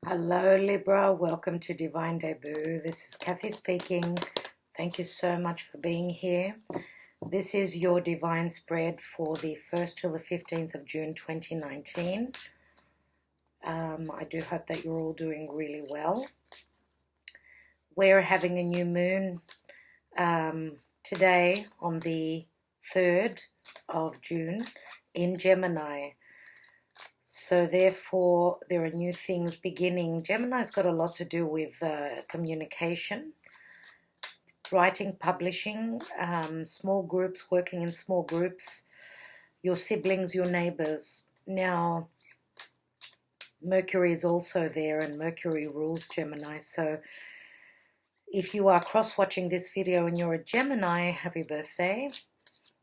Hello Libra, welcome to Divine Debut. This is Kathy speaking. Thank you so much for being here. This is your divine spread for the 1st till the 15th of June 2019. I do hope that you're all doing really well. We're having a new moon today on the 3rd of June in Gemini. So therefore, there are new things beginning. Gemini's got a lot to do with communication, writing, publishing, small groups, working in small groups, your siblings, your neighbors. Now, Mercury is also there, and Mercury rules Gemini. So if you are cross-watching this video and you're a Gemini, happy birthday.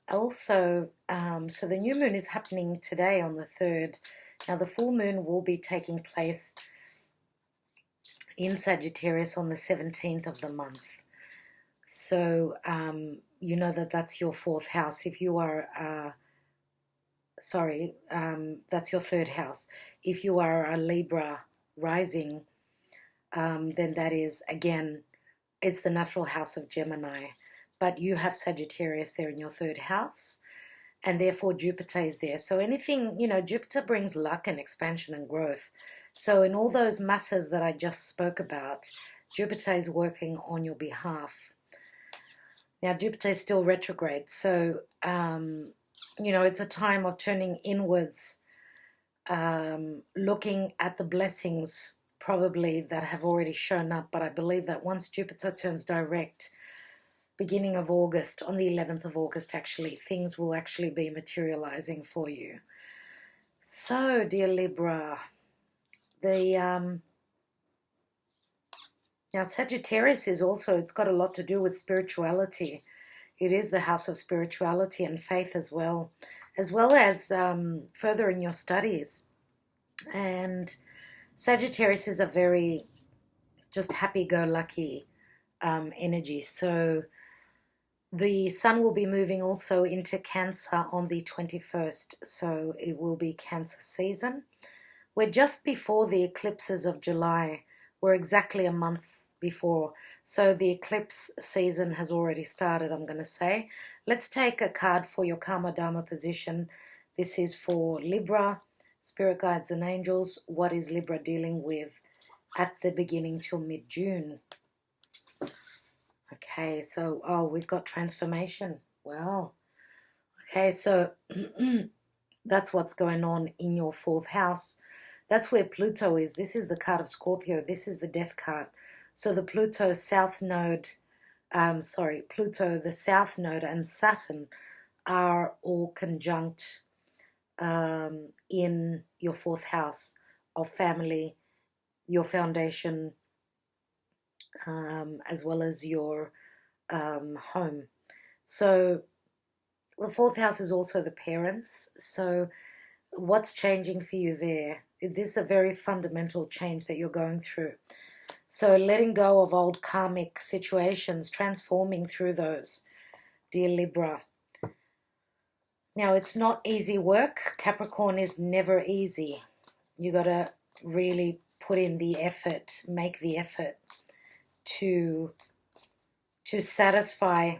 Also, so the new moon is happening today on the 3rd. Now, the full moon will be taking place in Sagittarius on the 17th of the month. So, you know that that's your 4th house. If you are, that's your 3rd house. If you are a Libra rising, then that is, again, it's the natural house of Gemini. But you have Sagittarius there in your 3rd house. And therefore Jupiter is there. So anything, Jupiter brings luck and expansion and growth. So in all those matters that I just spoke about, Jupiter is working on your behalf. Now, Jupiter is still retrograde. So, it's a time of turning inwards, looking at the blessings probably that have already shown up. But I believe that once Jupiter turns direct, beginning of August, on the 11th of August actually, things will actually be materializing for you. So, dear Libra, now Sagittarius is also, it's got a lot to do with spirituality. It is the house of spirituality and faith as well as furthering your studies. And Sagittarius is a very just happy-go-lucky energy. So the sun will be moving also into Cancer on the 21st, so it will be Cancer season. We're just before the eclipses of July. We're exactly a month before, so the eclipse season has already started, I'm going to say. Let's take a card for your Karma Dharma position. This is for Libra, Spirit Guides and Angels. What is Libra dealing with at the beginning till mid-June? Okay, so, we've got transformation. Wow. Okay, so that's what's going on in your 4th house. That's where Pluto is. This is the card of Scorpio. This is the death card. So the Pluto South Node, Pluto, the South Node, and Saturn are all conjunct in your 4th house of family, your foundation, as well as your home. So the 4th house is also the parents. So what's changing for you there? This is a very fundamental change that you're going through. So letting go of old karmic situations, transforming through those, dear Libra. Now, it's not easy work. Capricorn is never easy. You got to really put in the effort, make the effort to satisfy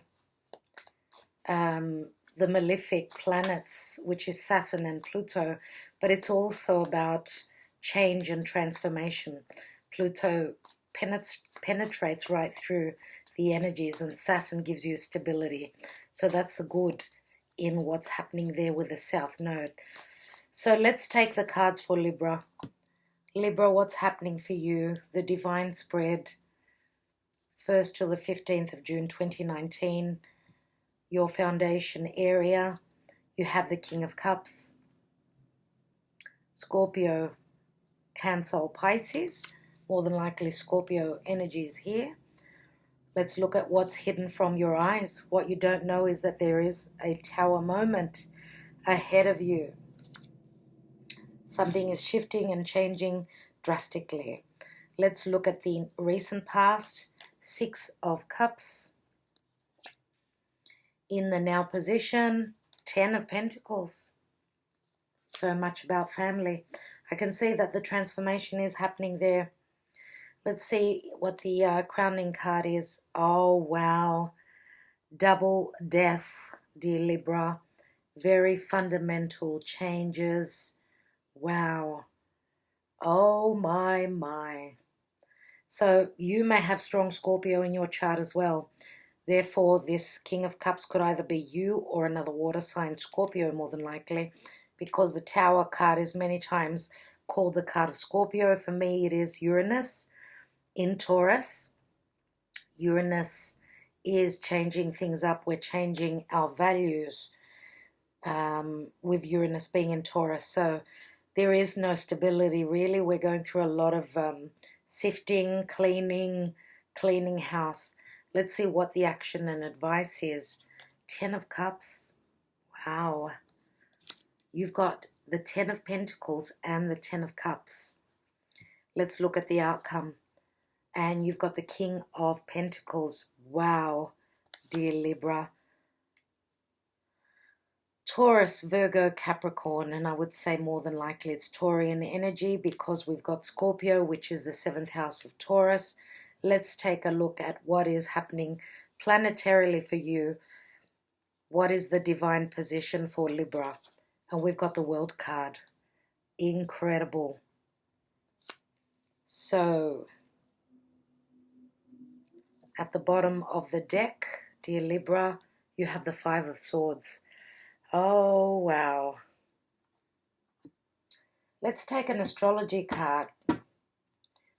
the malefic planets, which is Saturn and Pluto, but it's also about change and transformation. Pluto penetrates right through the energies, and Saturn gives you stability. So that's the good in what's happening there with the South Node. So let's take the cards for Libra. Libra, what's happening for you? The divine spread, 1st till the 15th of June 2019. Your foundation area, you have the King of Cups, Scorpio, Cancer, or Pisces. More than likely Scorpio energy is here. Let's look at what's hidden from your eyes. What you don't know is that there is a tower moment ahead of you. Something is shifting and changing drastically. Let's look at the recent past. 6 of Cups. In the now position, 10 of Pentacles. So much about family. I can see that the transformation is happening there. Let's see what the crowning card is. Oh, wow. Double death, dear Libra. Very fundamental changes. Wow. Oh, my. So you may have strong Scorpio in your chart as well. Therefore, this King of Cups could either be you or another water sign, Scorpio more than likely, because the Tower card is many times called the card of Scorpio. For me, it is Uranus in Taurus. Uranus is changing things up. We're changing our values with Uranus being in Taurus. So there is no stability, really. We're going through a lot of sifting, cleaning house. Let's see what the action and advice is. 10 of Cups. Wow. You've got the 10 of Pentacles and the 10 of Cups. Let's look at the outcome. And you've got the King of Pentacles. Wow, dear Libra. Taurus, Virgo, Capricorn, and I would say more than likely it's Taurian energy because we've got Scorpio, which is the 7th house of Taurus. Let's take a look at what is happening planetarily for you. What is the divine position for Libra? And we've got the World card. Incredible. So, at the bottom of the deck, dear Libra, you have the 5 of Swords. Oh, wow. Let's take an astrology card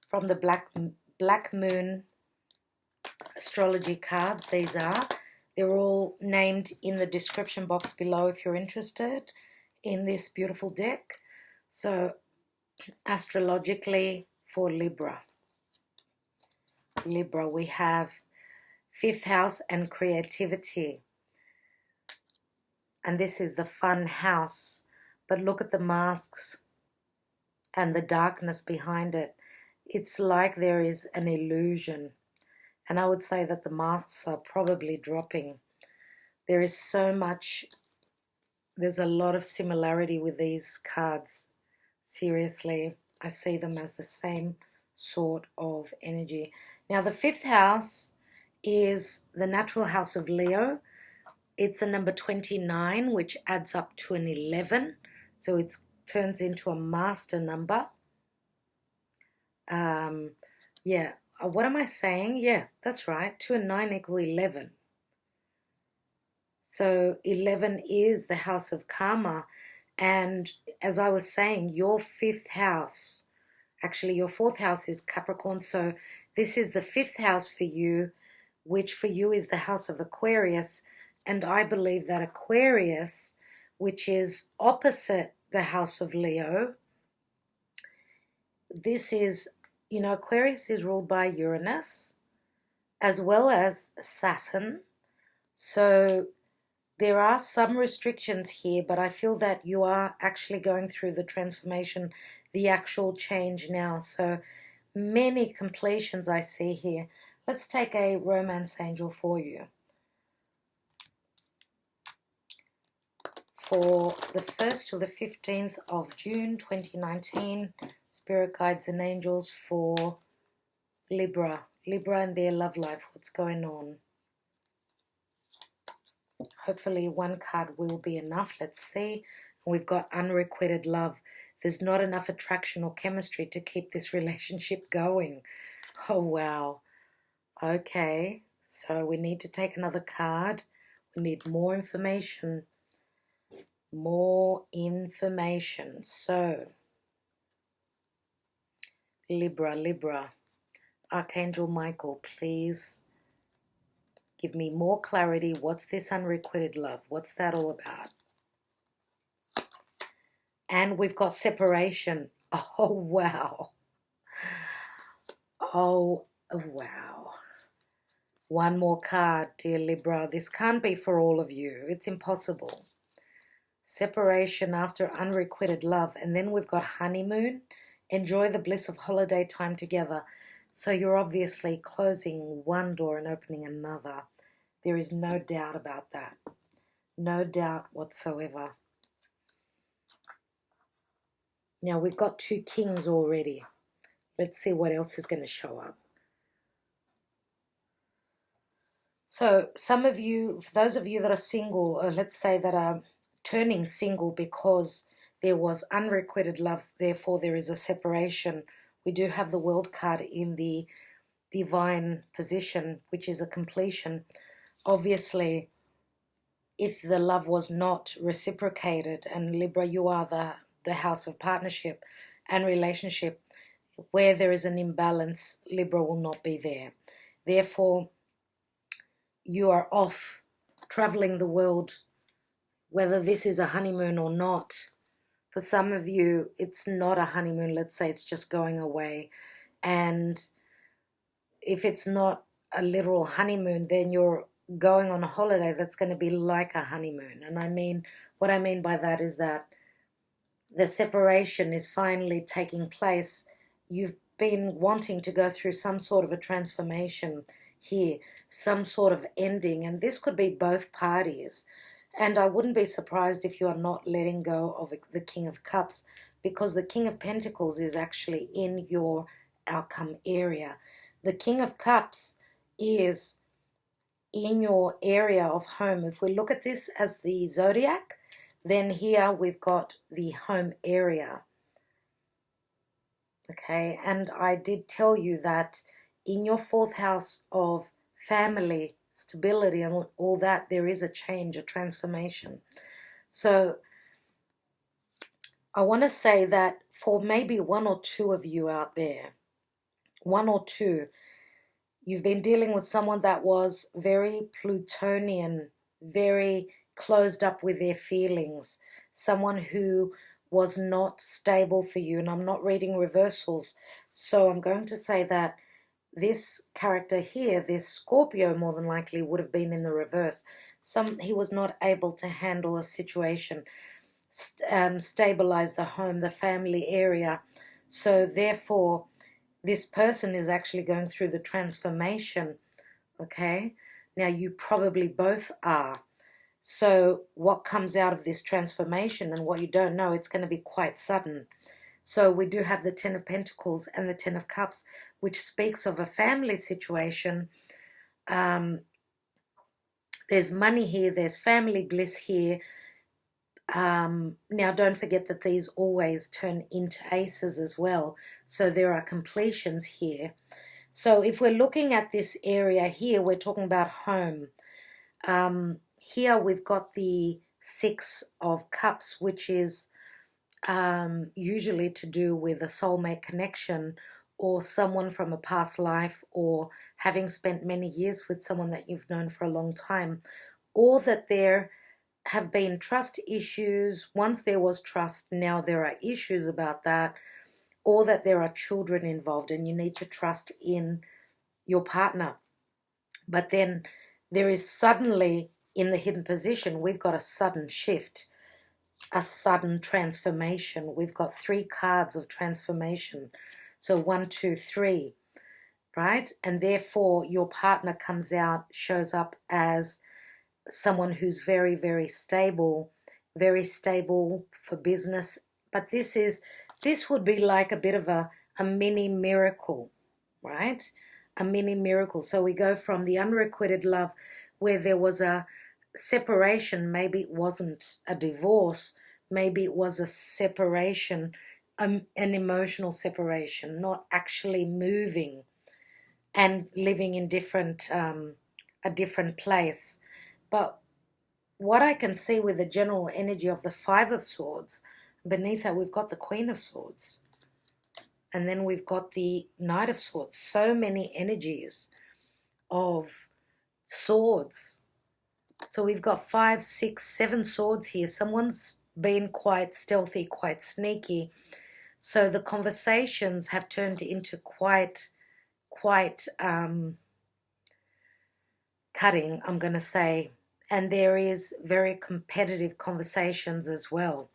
from the Black Moon astrology cards. These are. They're all named in the description box below if you're interested in this beautiful deck. So, astrologically for Libra. Libra, we have 5th house and creativity. And this is the fun house. But look at the masks and the darkness behind it. It's like there is an illusion. And I would say that the masks are probably dropping. There is so much, there's a lot of similarity with these cards. Seriously, I see them as the same sort of energy. Now, the 5th house is the natural house of Leo. It's a number 29, which adds up to an 11. So it turns into a master number. Yeah. What am I saying? Yeah, that's right. 2 and 9 equal 11. So 11 is the house of karma. And as I was saying, your 5th house, actually your 4th house is Capricorn. So this is the 5th house for you, which for you is the house of Aquarius. And I believe that Aquarius, which is opposite the house of Leo, this is, you know, Aquarius is ruled by Uranus as well as Saturn. So there are some restrictions here, but I feel that you are actually going through the transformation, the actual change now. So many completions I see here. Let's take a romance angel for you. For the 1st to the 15th of June 2019, Spirit Guides and Angels for Libra. Libra and their love life, what's going on? Hopefully one card will be enough. Let's see. We've got unrequited love. There's not enough attraction or chemistry to keep this relationship going. Oh, wow. Okay, so we need to take another card. We need more information. More information. So, Libra. Archangel Michael, please give me more clarity. What's this unrequited love? What's that all about? And we've got separation. Oh, wow. Oh, wow. One more card, dear Libra. This can't be for all of you. It's impossible. Separation after unrequited love. And then we've got honeymoon. Enjoy the bliss of holiday time together. So you're obviously closing one door and opening another. There is no doubt about that. No doubt whatsoever. Now we've got 2 kings already. Let's see what else is going to show up. So some of you, for those of you that are single, or let's say that are turning single because there was unrequited love, therefore there is a separation. We do have the World card in the divine position, which is a completion. Obviously, if the love was not reciprocated, and Libra, you are the house of partnership and relationship, where there is an imbalance, Libra will not be there. Therefore, you are off traveling the world, whether this is a honeymoon or not. For some of you, it's not a honeymoon. Let's say it's just going away. And if it's not a literal honeymoon, then you're going on a holiday that's going to be like a honeymoon. And what I mean by that is that the separation is finally taking place. You've been wanting to go through some sort of a transformation here, some sort of ending, and this could be both parties. And I wouldn't be surprised if you are not letting go of the King of Cups, because the King of Pentacles is actually in your outcome area. The King of Cups is in your area of home. If we look at this as the zodiac, then here we've got the home area. Okay, and I did tell you that in your 4th house of family, stability, and all that, there is a change, a transformation. So I want to say that for maybe 1 or 2 of you out there, 1 or 2, you've been dealing with someone that was very Plutonian, very closed up with their feelings, someone who was not stable for you. And I'm not reading reversals, so I'm going to say that this character here, this Scorpio, more than likely would have been in the reverse. He was not able to handle a situation, stabilize the home, the family area. So therefore, this person is actually going through the transformation, okay? Now, you probably both are. So what comes out of this transformation and what you don't know, it's going to be quite sudden. So we do have the 10 of Pentacles and the 10 of Cups, which speaks of a family situation. There's money here, there's family bliss here. Now, don't forget that these always turn into aces as well. So there are completions here. So if we're looking at this area here, we're talking about home. Here we've got the 6 of Cups, which is usually to do with a soulmate connection or someone from a past life, or having spent many years with someone that you've known for a long time, or that there have been trust issues. Once there was trust, now there are issues about that, or that there are children involved and you need to trust in your partner. But then there is suddenly, in the hidden position, we've got a sudden shift, a sudden transformation. We've got 3 cards of transformation. So 1, 2, 3, right? And therefore your partner comes out, shows up as someone who's very, very stable for business. But this would be like a bit of a mini miracle, right? A mini miracle. So we go from the unrequited love, where there was a separation. Maybe it wasn't a divorce, maybe it was a separation, an emotional separation, not actually moving and living in a different place. But what I can see with the general energy of the 5 of Swords, beneath that we've got the Queen of Swords, and then we've got the Knight of Swords. So many energies of swords. So we've got 5, 6, 7 swords here. Someone's been quite stealthy, quite sneaky. So the conversations have turned into quite cutting, I'm going to say. And there is very competitive conversations as well.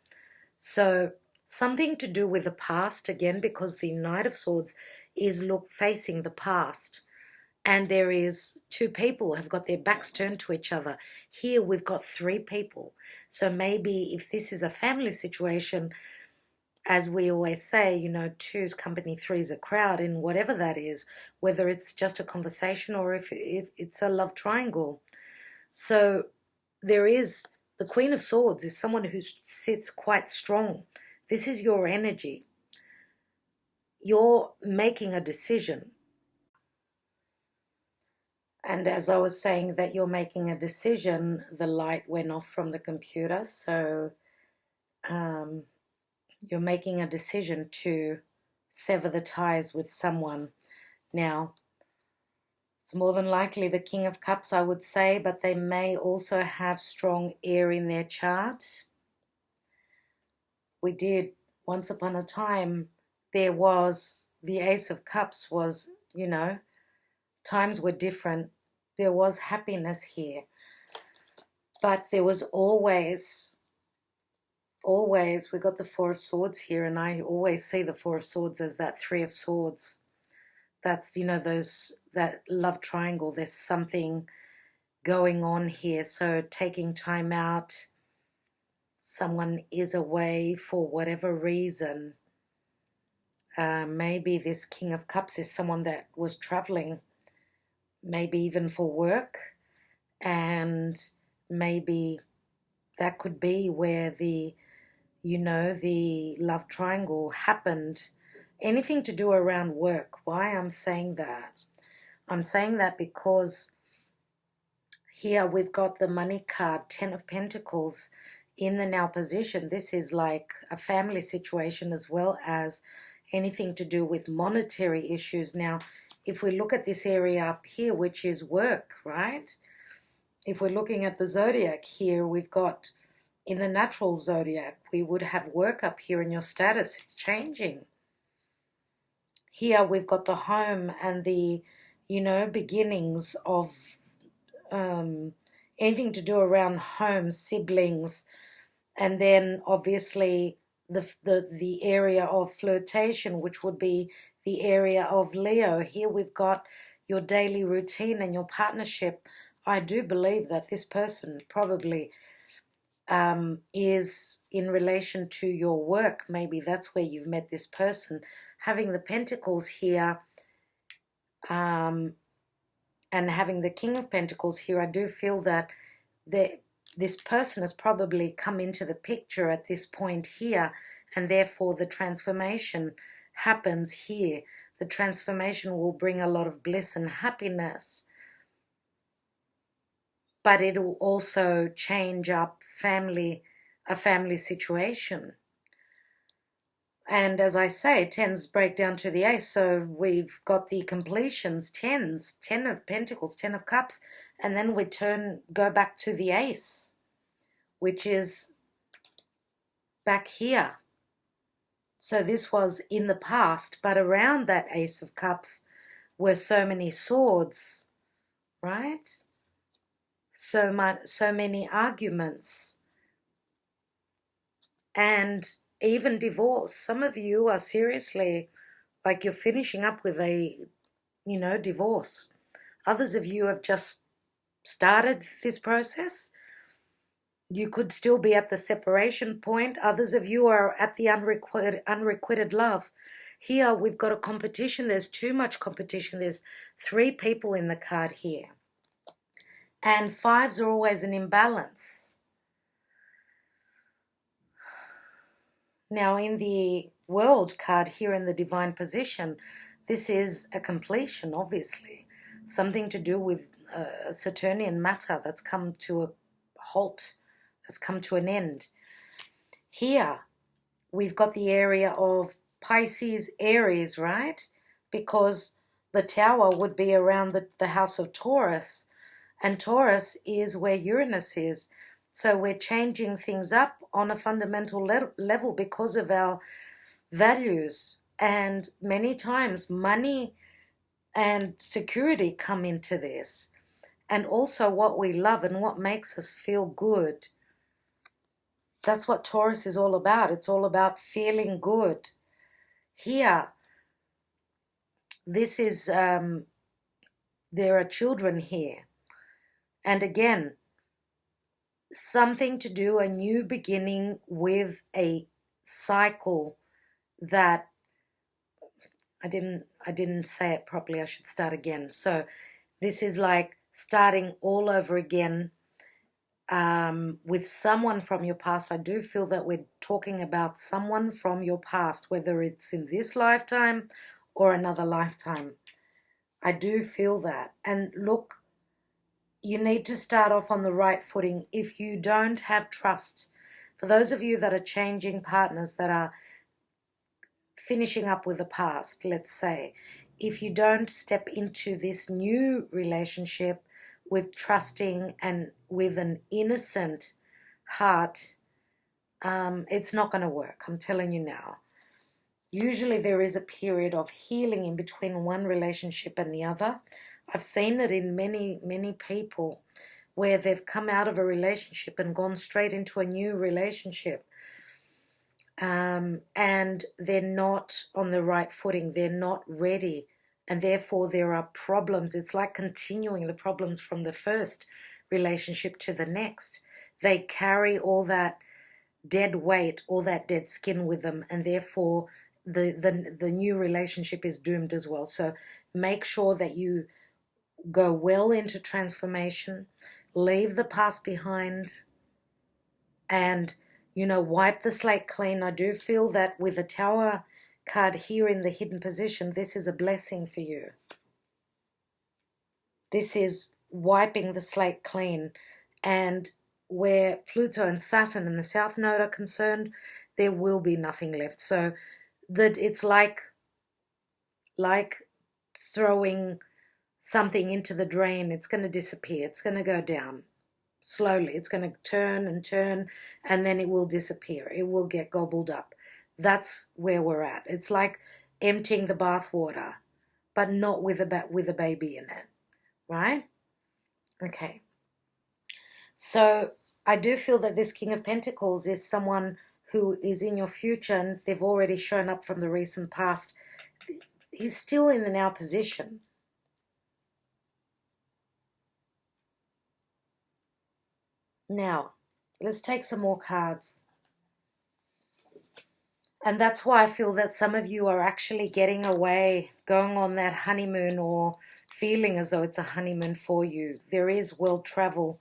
So something to do with the past, again, because the Knight of Swords is facing the past. And there is 2 people have got their backs turned to each other. Here we've got 3 people. So maybe if this is a family situation, as we always say, you know, two's company, three's a crowd, and whatever that is, whether it's just a conversation or if it's a love triangle. So there is, the Queen of Swords is someone who sits quite strong. This is your energy. You're making a decision. And as I was saying that you're making a decision, the light went off from the computer. So you're making a decision to sever the ties with someone. Now, it's more than likely the King of Cups, I would say, but they may also have strong air in their chart. We did, once upon a time, there was, the Ace of Cups was, you know, times were different. There was happiness here. But there was always, we got the Four of Swords here, and I always see the Four of Swords as that Three of Swords. That's, you know, that love triangle. There's something going on here. So taking time out, someone is away for whatever reason. Maybe this King of Cups is someone that was traveling, maybe even for work, and maybe that could be where the, you know, the love triangle happened. Anything to do around work. Why I'm saying that? I'm saying that because here we've got the money card, Ten of Pentacles, in the now position. This is like a family situation as well as anything to do with monetary issues. Now, if we look at this area up here, which is work, right? If we're looking at the zodiac here, we've got, in the natural zodiac, we would have work up here in your status. It's changing. Here we've got the home and the, you know, beginnings of anything to do around home, siblings, and then obviously the area of flirtation, which would be the area of Leo. Here we've got your daily routine and your partnership. I do believe that this person probably is in relation to your work. Maybe that's where you've met this person. Having the Pentacles here and having the King of Pentacles here, I do feel that this person has probably come into the picture at this point here, and therefore the transformation happens here. The transformation will bring a lot of bliss and happiness, but it will also change up a family situation. And as I say, tens break down to the ace, so we've got the completions, tens, Ten of Pentacles, Ten of Cups, and then we go back to the ace, which is back here. So this was in the past, but around that Ace of Cups were so many swords, right? So many arguments, and even divorce. Some of you are seriously, like, you're finishing up with a, you know, divorce. Others of you have just started this process. You could still be at the separation point. Others of you are at the unrequited love. Here we've got a competition. There's too much competition. There's 3 people in the card here. And 5s are always an imbalance. Now in the World card here in the Divine position, this is a completion, obviously. Something to do with Saturnian matter that's come to a halt, that's come to an end. Here we've got the area of Pisces, Aries, right? Because the Tower would be around the house of Taurus, and Taurus is where Uranus is. So we're changing things up on a fundamental level because of our values. And many times money and security come into this. And also what we love and what makes us feel good. That's what Taurus is all about. It's all about feeling good. Here, this is, there are children here. And again, something to do, a new beginning with a cycle that I didn't say it properly. I should start again. So this is like starting all over again with someone from your past. I do feel that we're talking about someone from your past, whether it's in this lifetime or another lifetime. I do feel that. And look, you need to start off on the right footing. If you don't have trust, for those of you that are changing partners, that are finishing up with the past, let's say, if you don't step into this new relationship with trusting and with an innocent heart, it's not going to work. I'm telling you now. Usually there is a period of healing in between one relationship and the other. I've seen it in many people where they've come out of a relationship and gone straight into a new relationship. And they're not on the right footing. They're not ready. And therefore there are problems. It's like continuing the problems from the first relationship to the next. They carry all that dead weight, all that dead skin with them, and therefore the new relationship is doomed as well. So make sure that you go well into transformation, leave the past behind, and, you know, wipe the slate clean. I do feel that with the Tower card here in the hidden position, this is a blessing for you. This is wiping the slate clean. And where Pluto and Saturn and the South Node are concerned, there will be nothing left. So that it's like throwing something into the drain. It's going to disappear. It's going to go down slowly. It's going to turn and turn, and then it will disappear. It will get gobbled up. That's where we're at. It's like emptying the bathwater, but not with a baby in it, right? Okay. So I do feel that this King of Pentacles is someone who is in your future, and they've already shown up from the recent past. He's still in the now position. Now, let's take some more cards. And that's why I feel that some of you are actually getting away, going on that honeymoon, or feeling as though it's a honeymoon for you. There is world travel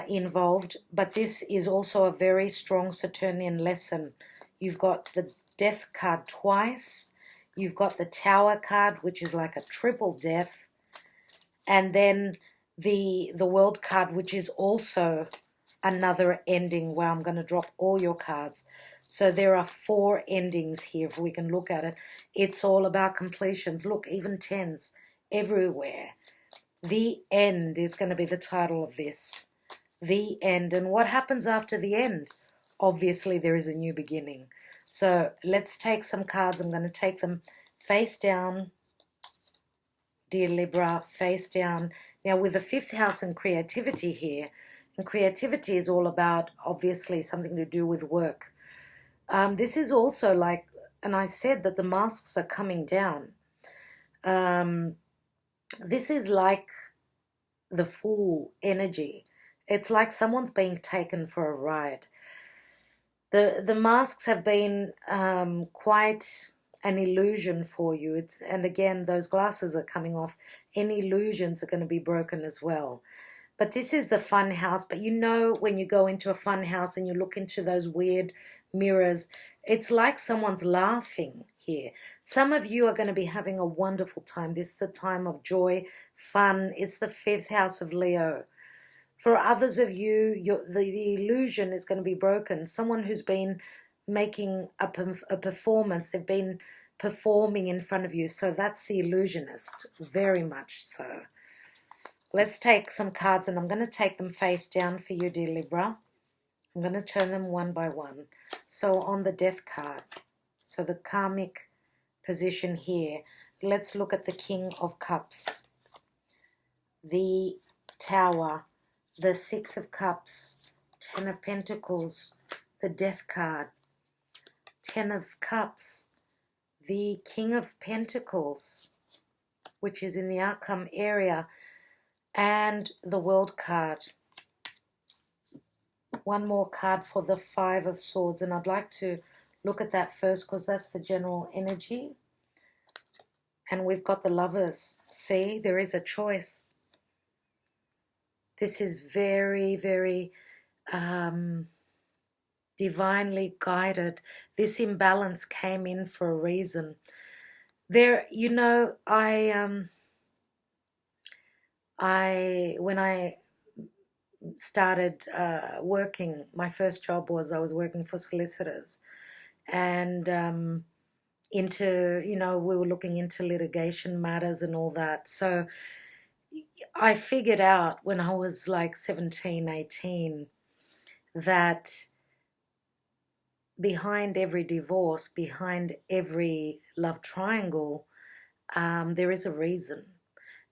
involved, but this is also a very strong Saturnian lesson. You've got the Death card twice. You've got the Tower card, which is like a triple death. And then the World card, which is also another ending. Wow, I'm going to drop all your cards. So there are 4 endings here, if we can look at it. It's all about completions. Look, even 10s everywhere. The end is going to be the title of this. The end. And what happens after the end? Obviously, there is a new beginning. So let's take some cards. I'm going to take them face down, dear Libra, face down. Now, with the 5th house and creativity here, and creativity is all about, obviously, something to do with work. This is also like, and I said that the masks are coming down. This is like the Fool energy. It's like someone's being taken for a ride. The masks have been quite an illusion for you. And again, those glasses are coming off. Any illusions are going to be broken as well. But this is the fun house. But you know, when you go into a fun house and you look into those weird mirrors, it's like someone's laughing here. Some of you are going to be having a wonderful time. This is a time of joy, fun. It's the 5th house of Leo. For others of you, the illusion is going to be broken. Someone who's been making a performance, they've been performing in front of you. So that's the illusionist, very much so. Let's take some cards, and I'm going to take them face down for you, dear Libra. I'm going to turn them one by one. So on the Death card, so the karmic position here, let's look at the King of Cups, the Tower, the 6 of Cups, 10 of Pentacles, the Death card, 10 of Cups, the King of Pentacles, which is in the outcome area, and the World card. One more card for the 5 of Swords, and I'd like to look at that first because that's the general energy. And we've got the Lovers. See, there is a choice. This is very, very divinely guided. This imbalance came in for a reason. There, you know, when I started working, my first job was I was working for solicitors, and into, you know, we were looking into litigation matters and all that. So I figured out when I was like 17, 18, that behind every divorce, behind every love triangle, there is a reason.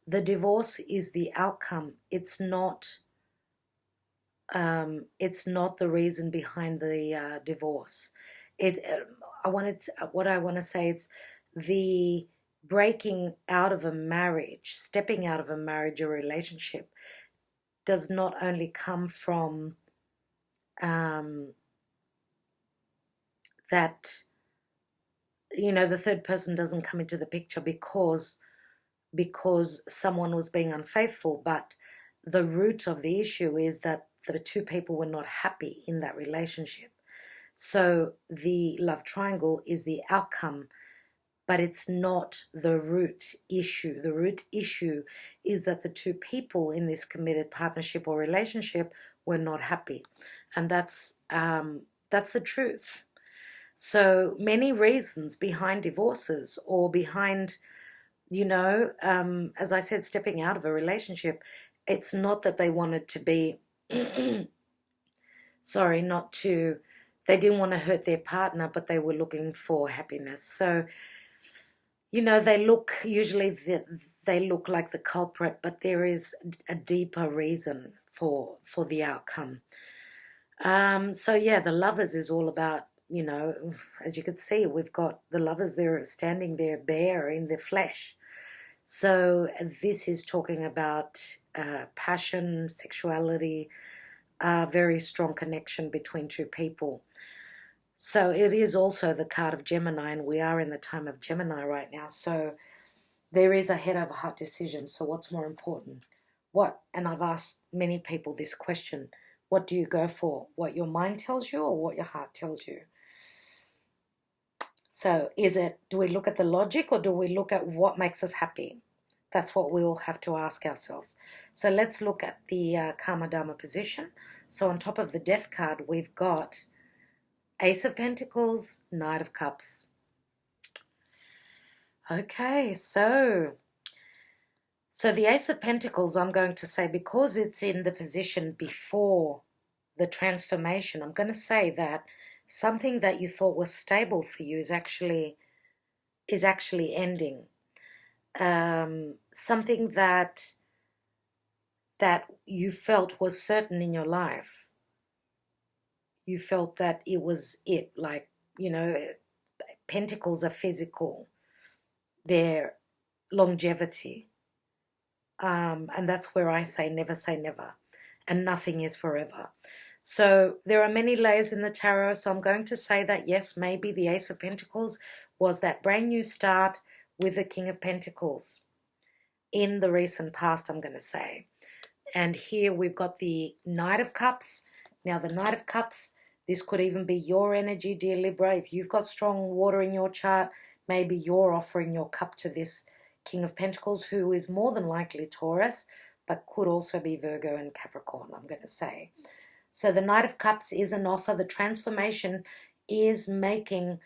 The divorce is the outcome. It's not the reason behind the divorce. What I want to say, it's the breaking out of a marriage, stepping out of a marriage or relationship does not only come from that, you know, the third person doesn't come into the picture because someone was being unfaithful, but the root of the issue is that the two people were not happy in that relationship. So the love triangle is the outcome, but it's not the root issue. The root issue is that the two people in this committed partnership or relationship were not happy, and that's the truth. So many reasons behind divorces or behind, you know, as I said, stepping out of a relationship. It's not that they wanted to be, sorry, they didn't want to hurt their partner, but they were looking for happiness. So, you know, they look like the culprit, but there is a deeper reason for the outcome. So yeah, the Lovers is all about, you know, as you can see, we've got the Lovers, they're standing there bare in their flesh. So this is talking about passion, sexuality, very strong connection between two people. So it is also the card of Gemini, and we are in the time of Gemini right now. So there is a head over heart decision. So what's more important? What? And I've asked many people this question. What do you go for? What your mind tells you or what your heart tells you? So do we look at the logic or do we look at what makes us happy? That's what we'll have to ask ourselves. So let's look at the Karma Dharma position. So on top of the Death card, we've got Ace of Pentacles, Knight of Cups. Okay, so the Ace of Pentacles, I'm going to say, because it's in the position before the transformation, I'm going to say that something that you thought was stable for you is actually ending. Something that you felt was certain in your life. You felt that it was it, like, you know, Pentacles are physical. They're longevity. And that's where I say never, and nothing is forever. So there are many layers in the tarot, so I'm going to say that yes, maybe the Ace of Pentacles was that brand new start with the King of Pentacles in the recent past, I'm going to say. And here we've got the Knight of Cups. Now the Knight of Cups, this could even be your energy, dear Libra. If you've got strong water in your chart, maybe you're offering your cup to this King of Pentacles, who is more than likely Taurus, but could also be Virgo and Capricorn, I'm going to say. So the Knight of Cups is an offer. The transformation is making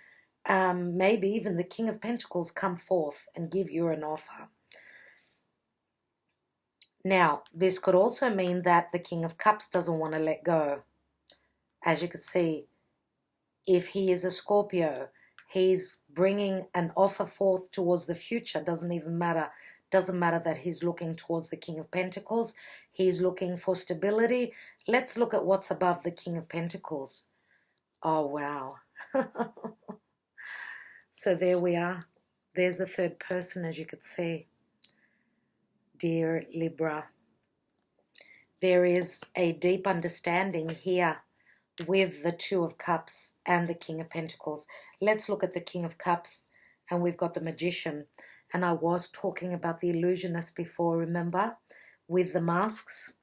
maybe even the King of Pentacles come forth and give you an offer. Now, this could also mean that the King of Cups doesn't want to let go. As you can see, if he is a Scorpio, he's bringing an offer forth towards the future. Doesn't even matter. Doesn't matter that he's looking towards the King of Pentacles. He's looking for stability. Let's look at what's above the King of Pentacles. Oh, wow. So there we are. There's the third person, as you can see. Dear Libra, there is a deep understanding here with the Two of Cups and the King of Pentacles. Let's look at the King of Cups, and we've got the Magician. And I was talking about the illusionist before, remember, with the masks.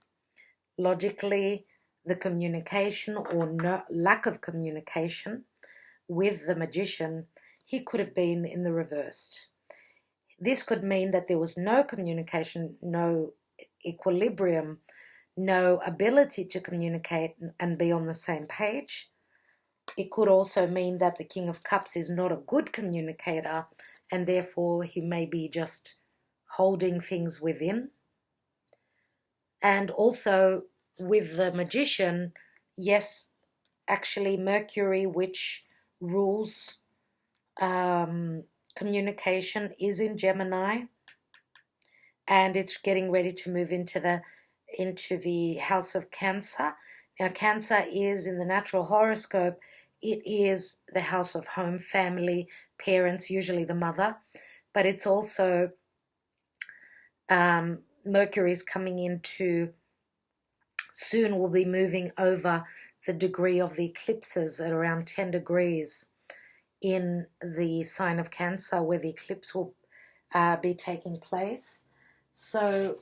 Logically, the communication or no, lack of communication with the Magician, he could have been in the reversed. This could mean that there was no communication, no equilibrium, no ability to communicate and be on the same page. It could also mean that the King of Cups is not a good communicator, and therefore he may be just holding things within. And also with the Magician, yes, actually Mercury, which rules communication, is in Gemini, and it's getting ready to move into the house of Cancer. Now, Cancer is, in the natural horoscope, it is the house of home, family, parents, usually the mother, but it's also Mercury is coming into, soon will be moving over the degree of the eclipses at around 10 degrees in the sign of Cancer, where the eclipse will be taking place. So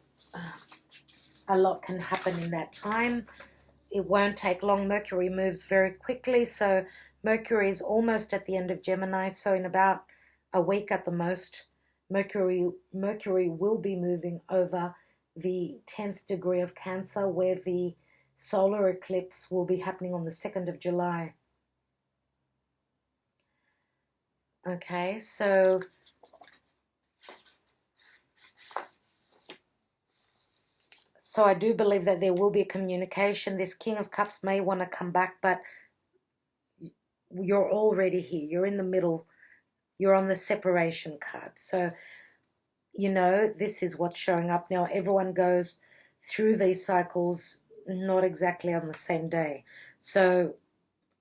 a lot can happen in that time. It won't take long. Mercury moves very quickly, so Mercury is almost at the end of Gemini, so in about a week at the most, Mercury will be moving over the 10th degree of Cancer, where the solar eclipse will be happening on the 2nd of July. Okay, so I do believe that there will be a communication. This King of Cups may want to come back, but you're already here. You're in the middle. You're on the separation card. So, you know, this is what's showing up. Now, everyone goes through these cycles not exactly on the same day. So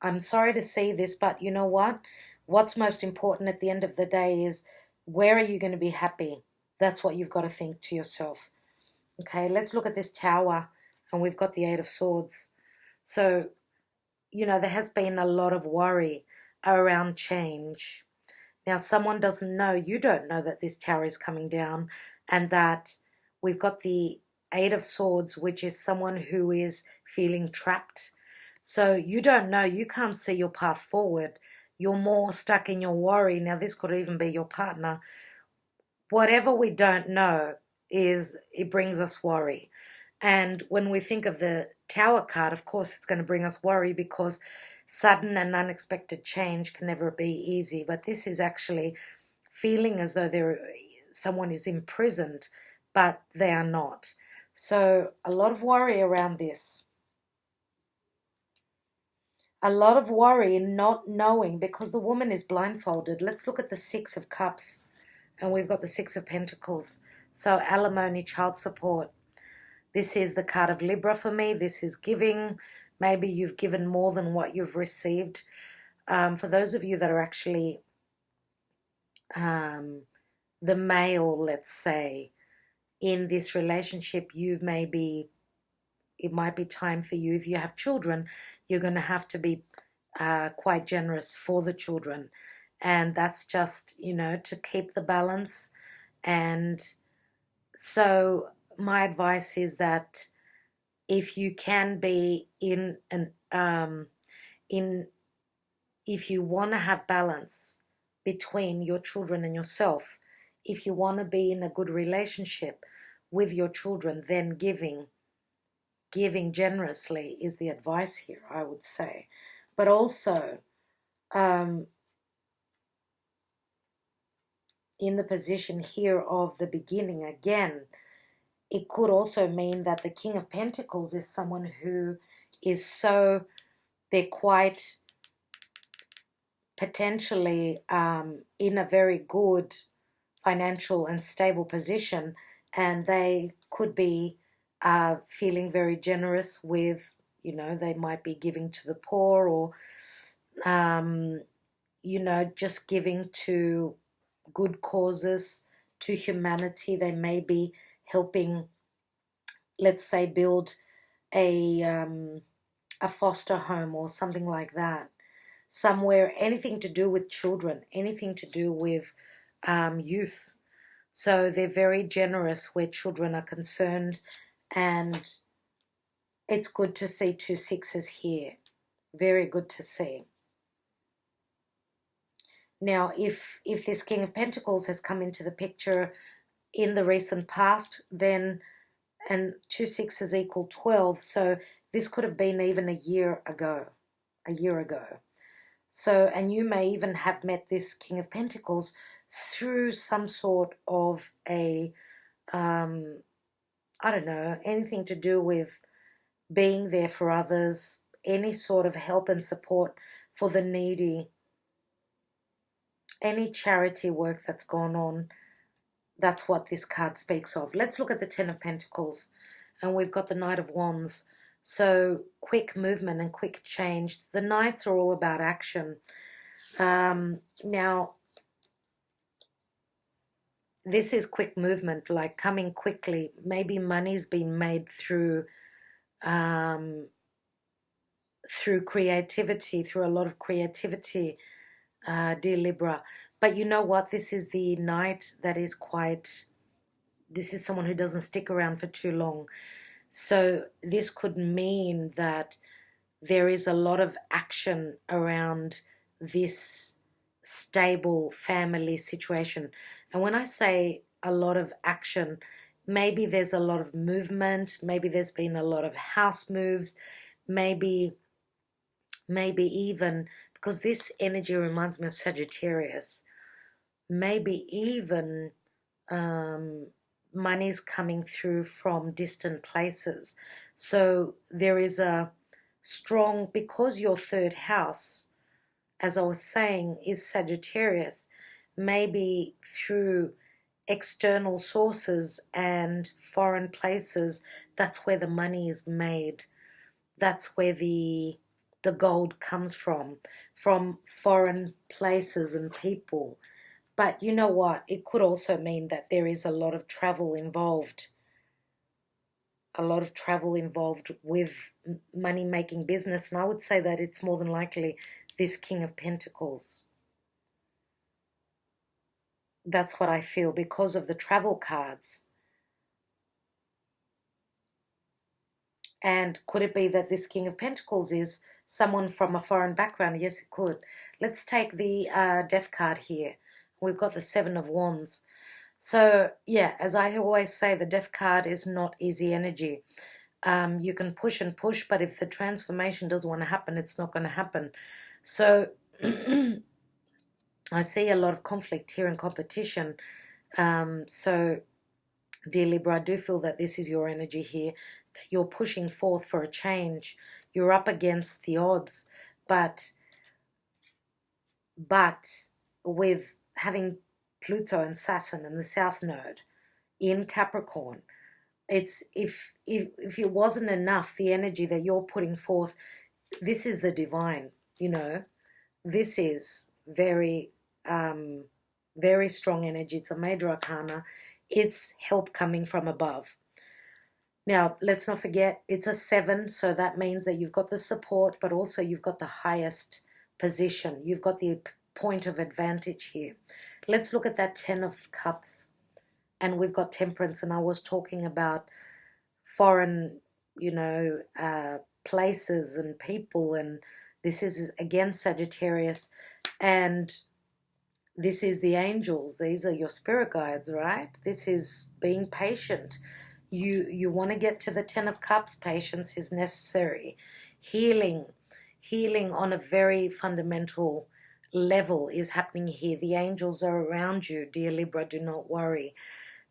I'm sorry to see this, but you know what? What's most important at the end of the day is, where are you going to be happy? That's what you've got to think to yourself. Okay, let's look at this Tower, and we've got the Eight of Swords. So, you know, there has been a lot of worry around change. Now, someone doesn't know, you don't know that this Tower is coming down, and that we've got the Eight of Swords, which is someone who is feeling trapped. So you don't know, you can't see your path forward. You're more stuck in your worry. Now, this could even be your partner. Whatever we don't know, it brings us worry. And when we think of the Tower card, of course it's going to bring us worry, because sudden and unexpected change can never be easy. But this is actually feeling as though someone is imprisoned, but they are not. So a lot of worry around this. A lot of worry in not knowing, because the woman is blindfolded. Let's look at the Six of Cups, and we've got the Six of Pentacles. So alimony, child support. This is the card of Libra for me. This is giving. Maybe you've given more than what you've received. For those of you that are actually the male, let's say, in this relationship, it might be time for you. If you have children, you're going to have to be quite generous for the children. And that's just, you know, to keep the balance. And so my advice is that if you can be if you want to have balance between your children and yourself, if you want to be in a good relationship with your children, then giving generously is the advice here, I would say. But also, in the position here of the beginning, again, it could also mean that the King of Pentacles is someone who is they're quite potentially in a very good financial and stable position, and they could be feeling very generous with, you know, they might be giving to the poor, or, you know, just giving to good causes, to humanity. They may be helping, let's say, build a a foster home or something like that. Somewhere, anything to do with children, anything to do with youth. So they're very generous where children are concerned, and it's good to see 2 sixes here. Very good to see. Now, if this King of Pentacles has come into the picture in the recent past, then, and 2 sixes equal 12, so this could have been even a year ago. So, and you may even have met this King of Pentacles through some sort of a, I don't know, anything to do with being there for others, any sort of help and support for the needy, any charity work that's gone on. That's what this card speaks of. Let's look at the Ten of Pentacles, and we've got the Knight of Wands. So quick movement and quick change. The Knights are all about action. Now, this is quick movement, like coming quickly. Maybe money's been made through creativity, through a lot of creativity, dear Libra. But you know what? This is the Knight that is quite... This is someone who doesn't stick around for too long. So this could mean that there is a lot of action around this stable family situation. And when I say a lot of action, maybe there's a lot of movement, maybe there's been a lot of house moves, maybe even, because this energy reminds me of Sagittarius, maybe even money's coming through from distant places. So there is a strong, because your third house, as I was saying, is Sagittarius, maybe through external sources and foreign places, that's where the money is made. That's where the gold comes from foreign places and people. But you know what? It could also mean that there is a lot of travel involved. A lot of travel involved with money-making business. And I would say that it's more than likely this King of Pentacles. That's what I feel because of the travel cards. And could it be that this King of Pentacles is someone from a foreign background? Yes, it could. Let's take the Death card here. We've got the Seven of Wands. So, yeah, as I always say, the Death card is not easy energy. You can push and push, but if the transformation doesn't want to happen, it's not going to happen. So, I see a lot of conflict here and competition. So, dear Libra, I do feel that this is your energy here, that you're pushing forth for a change. You're up against the odds, but with having Pluto and Saturn and the South Node in Capricorn, it's if it wasn't enough, the energy that you're putting forth, this is the divine, you know. This is very, very strong energy. It's a major arcana. It's help coming from above. Now, let's not forget, it's a 7, so that means that you've got the support, but also you've got the highest position. You've got the point of advantage here. Let's look at that 10 of Cups, and we've got Temperance, and I was talking about foreign, you know, places and people, and this is, again, Sagittarius, and this is the angels. These are your spirit guides, right? This is being patient. You want to get to the 10 of Cups. Patience is necessary. Healing on a very fundamental level is happening here. The angels are around you, dear Libra. Do not worry.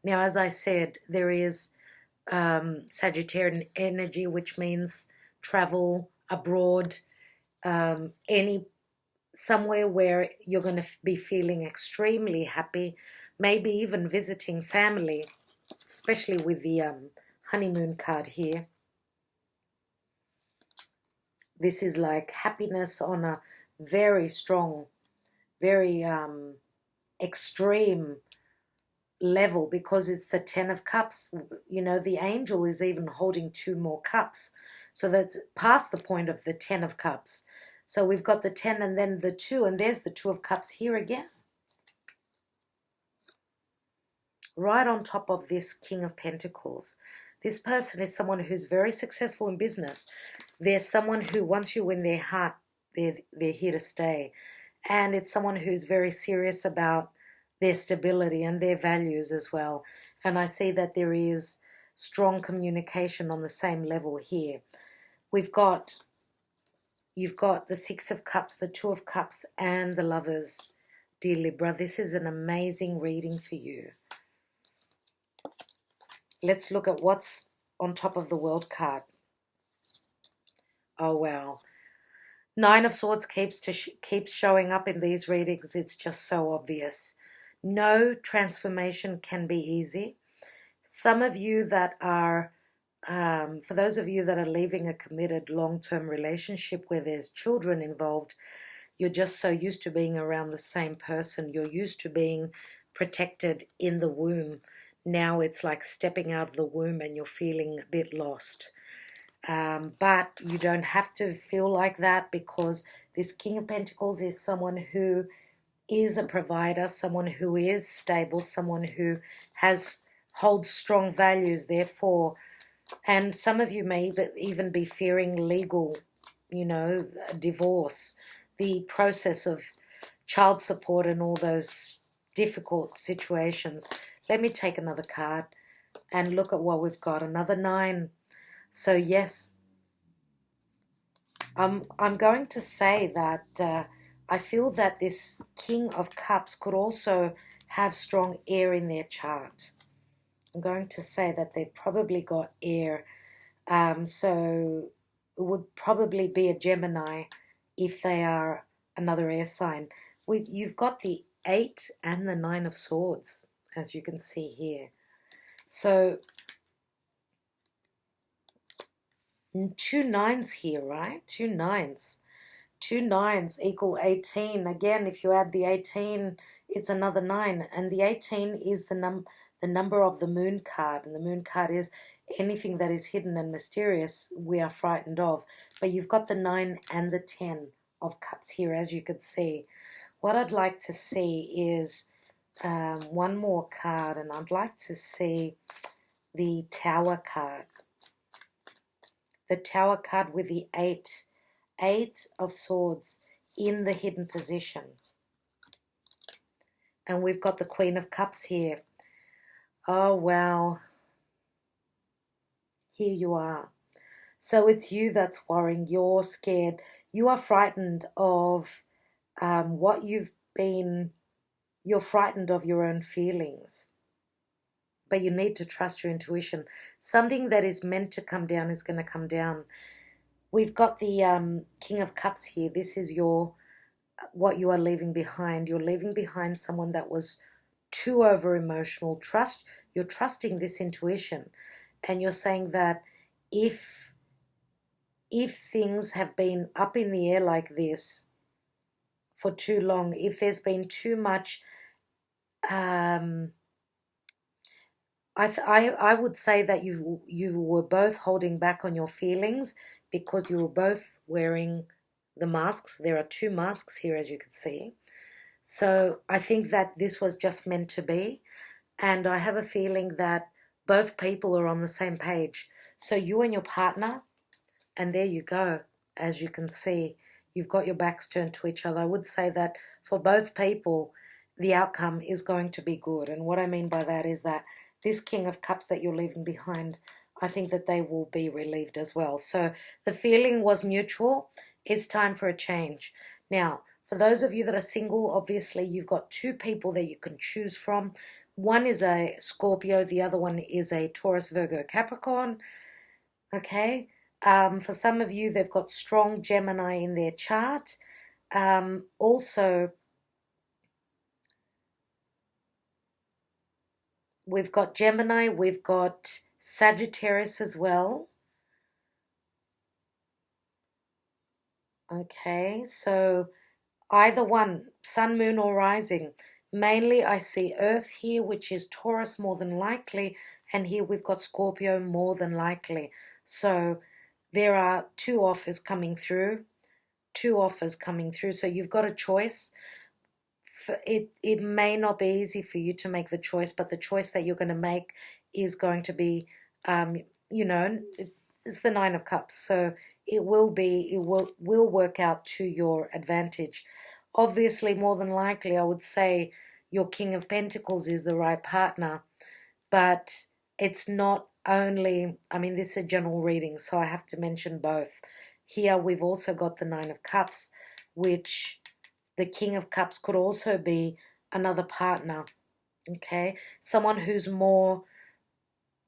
Now, as I said, there is Sagittarian energy, which means travel abroad, somewhere where you're going to be feeling extremely happy, maybe even visiting family, especially with the honeymoon card here. This is like happiness on a very strong, very extreme level, because it's the 10 of Cups. You know, the angel is even holding 2 more cups. So that's past the point of the 10 of Cups. So we've got the 10 and then the 2, and there's the 2 of Cups here again. Right on top of this King of Pentacles. This person is someone who's very successful in business. They're someone who, once you win their heart, they're here to stay. And it's someone who's very serious about their stability and their values as well. And I see that there is strong communication on the same level here. You've got the 6 of Cups, the 2 of Cups, and the Lovers, dear Libra. This is an amazing reading for you. Let's look at what's on top of the World card. Oh, wow. 9 of Swords keeps showing up in these readings. It's just so obvious. No transformation can be easy. Some of you that are, for those of you that are leaving a committed long-term relationship where there's children involved, you're just so used to being around the same person. You're used to being protected in the womb. Now it's like stepping out of the womb and you're feeling a bit lost. But you don't have to feel like that, because this King of Pentacles is someone who is a provider, someone who is stable, someone who holds strong values, therefore. And some of you may even be fearing legal, divorce, the process of child support and all those difficult situations. Let me take another card and look at what we've got. Another 9. So yes, I'm going to say that I feel that this King of Cups could also have strong air in their chart. I'm going to say that they've probably got air. So it would probably be a Gemini if they are another air sign. You've got the 8 and the 9 of Swords, as you can see here. So 2 9s here, right? 2 9s. 2 9s equal 18. Again, if you add the 18, it's another 9. And the 18 is the number of the Moon card. And the Moon card is anything that is hidden and mysterious we are frightened of. But you've got the 9 and the 10 of Cups here, as you could see. What I'd like to see is one more card, and I'd like to see the Tower card. The Tower card with the 8 of Swords in the hidden position. And we've got the Queen of Cups here. Oh, wow. Here you are. So it's you that's worrying. You're scared. You are frightened of what you've been. You're frightened of your own feelings. But you need to trust your intuition. Something that is meant to come down is going to come down. We've got the King of Cups here. This is what you are leaving behind. You're leaving behind someone that was too over emotional. You're trusting this intuition, and you're saying that if things have been up in the air like this for too long, if there's been too much, I would say that you were both holding back on your feelings because you were both wearing the masks. There are 2 masks here, as you can see. So I think that this was just meant to be. And I have a feeling that both people are on the same page. So you and your partner, and there you go. As you can see, you've got your backs turned to each other. I would say that for both people, the outcome is going to be good. And what I mean by that is that this King of Cups that you're leaving behind, I think that they will be relieved as well. So the feeling was mutual. It's time for a change. Now, for those of you that are single, obviously you've got 2 people that you can choose from. One is a Scorpio, the other one is a Taurus, Virgo, Capricorn. Okay. For some of you, they've got strong Gemini in their chart. Also, we've got Gemini, we've got Sagittarius as well. Okay, so either one, Sun, Moon, or Rising. Mainly I see Earth here, which is Taurus more than likely, and here we've got Scorpio more than likely. So there are two offers coming through. So you've got a choice. It may not be easy for you to make the choice, but the choice that you're going to make is going to be, you know, it's the Nine of Cups, so it will work out to your advantage. Obviously, more than likely, I would say your King of Pentacles is the right partner, but it's not only, I mean, this is a general reading, so I have to mention both. Here we've also got the Nine of Cups, which the King of Cups could also be another partner, okay? Someone who's more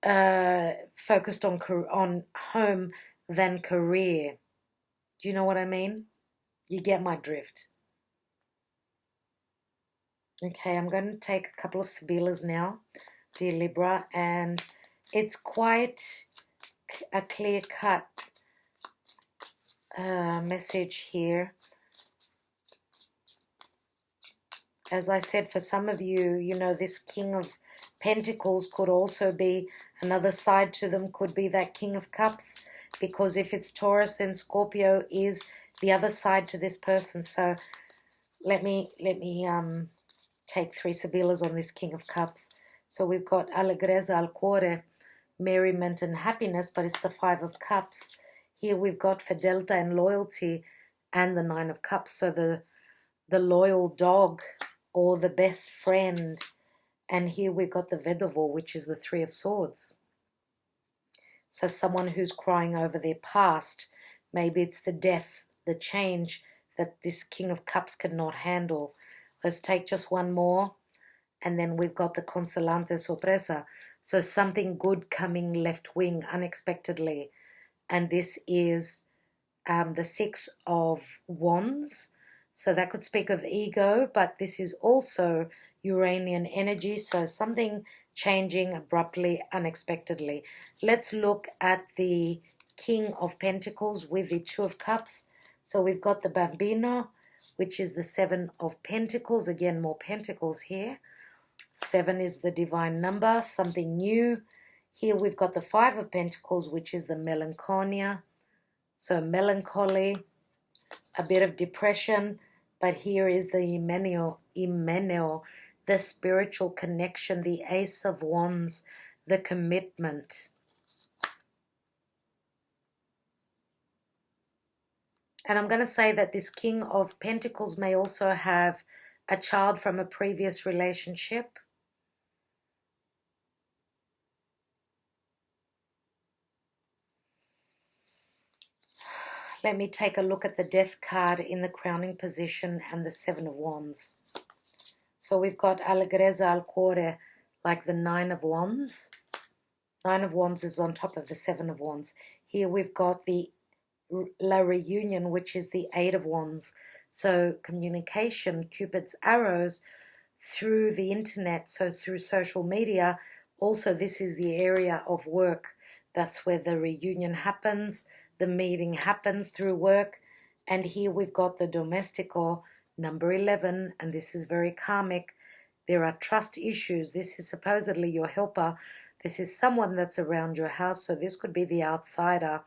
focused on home than career. Do you know what I mean? You get my drift. Okay, I'm going to take a couple of Sibyllas now, dear Libra, and it's quite a clear-cut message here. As I said, for some of you, you know, this King of Pentacles could also be another side to them, could be that King of Cups, because if it's Taurus, then Scorpio is the other side to this person. So let me take 3 Sibyllas on this King of Cups. So we've got Allegrezza al cuore, merriment and happiness, but it's the 5 of Cups. Here we've got fidelity and loyalty and the 9 of Cups. So the loyal dog or the best friend. And here we've got the Vedovo, which is the 3 of Swords. So someone who's crying over their past. Maybe it's the death, the change that this King of Cups cannot handle. Let's take just one more. And then we've got the Consolante Sorpresa. So something good coming left wing unexpectedly. And this is the 6 of Wands. So that could speak of ego, but this is also Uranian energy. So something changing abruptly, unexpectedly. Let's look at the King of Pentacles with the 2 of Cups. So we've got the Bambino, which is the 7 of Pentacles. Again, more pentacles here. 7 is the divine number, something new. Here we've got the 5 of Pentacles, which is the Melancholia. So melancholy, a bit of depression. But here is the Hymeneo, the spiritual connection, the Ace of Wands, the commitment. And I'm going to say that this King of Pentacles may also have a child from a previous relationship. Let me take a look at the Death card in the crowning position and the 7 of Wands. So we've got Allegrezza al cuore, like the 9 of Wands. 9 of Wands is on top of the 7 of Wands. Here we've got the La Reunion, which is the 8 of Wands. So communication, Cupid's arrows through the internet, so through social media. Also, this is the area of work. That's where the reunion happens. The meeting happens through work. And here we've got the Domestico, number 11, and this is very karmic. There are trust issues. This is supposedly your helper. This is someone that's around your house, so this could be the outsider,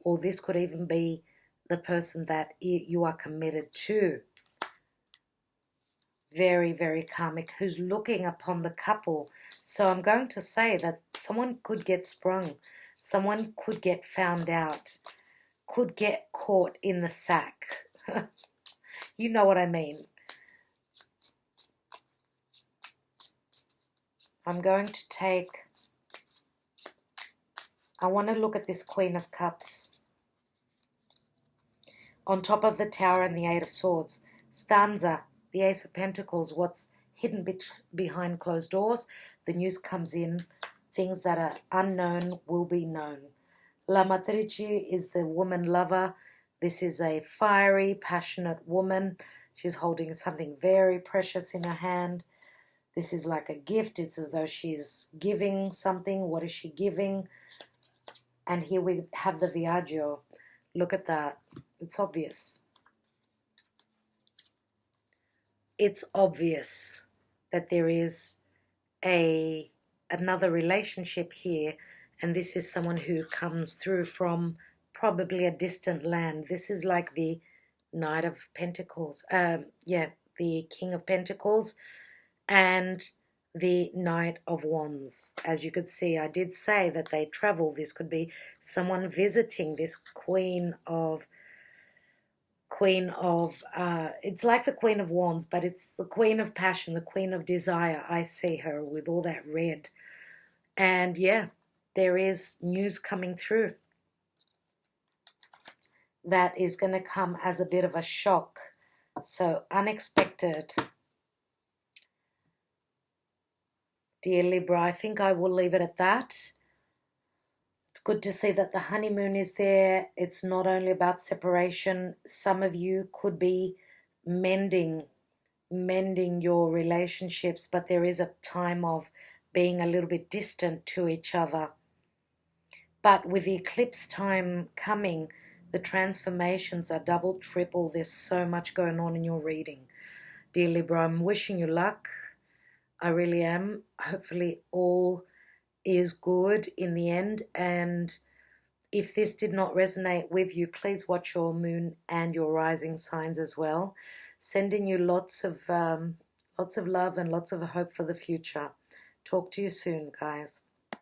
or this could even be the person that you are committed to. Very, very karmic, who's looking upon the couple. So I'm going to say that someone could get sprung. Someone could get found out, could get caught in the sack. You know what I mean. I'm going to take, I want to look at this Queen of Cups. On top of the Tower and the 8 of Swords. Stanza, the Ace of Pentacles, what's hidden behind closed doors. The news comes in. Things that are unknown will be known. La Matrice is the woman lover. This is a fiery, passionate woman. She's holding something very precious in her hand. This is like a gift. It's as though she's giving something. What is she giving? And here we have the Viaggio. Look at that. It's obvious. It's obvious that there is another relationship here, and this is someone who comes through from probably a distant land. This is like the Knight of Pentacles. Yeah, the King of Pentacles and the Knight of Wands. As you could see, I did say that they travel. This could be someone visiting this Queen of, it's like the Queen of Wands, but it's the Queen of Passion, the Queen of Desire. I see her with all that red. And yeah, there is news coming through that is going to come as a bit of a shock. So unexpected. Dear Libra, I think I will leave it at that. It's good to see that the honeymoon is there. It's not only about separation. Some of you could be mending your relationships, but there is a time of being a little bit distant to each other. But with the eclipse time coming, the transformations are double, triple. There's so much going on in your reading. Dear Libra, I'm wishing you luck. I really am. Hopefully all is good in the end. And if this did not resonate with you, please watch your moon and your rising signs as well. Sending you lots of love and lots of hope for the future. Talk to you soon, guys.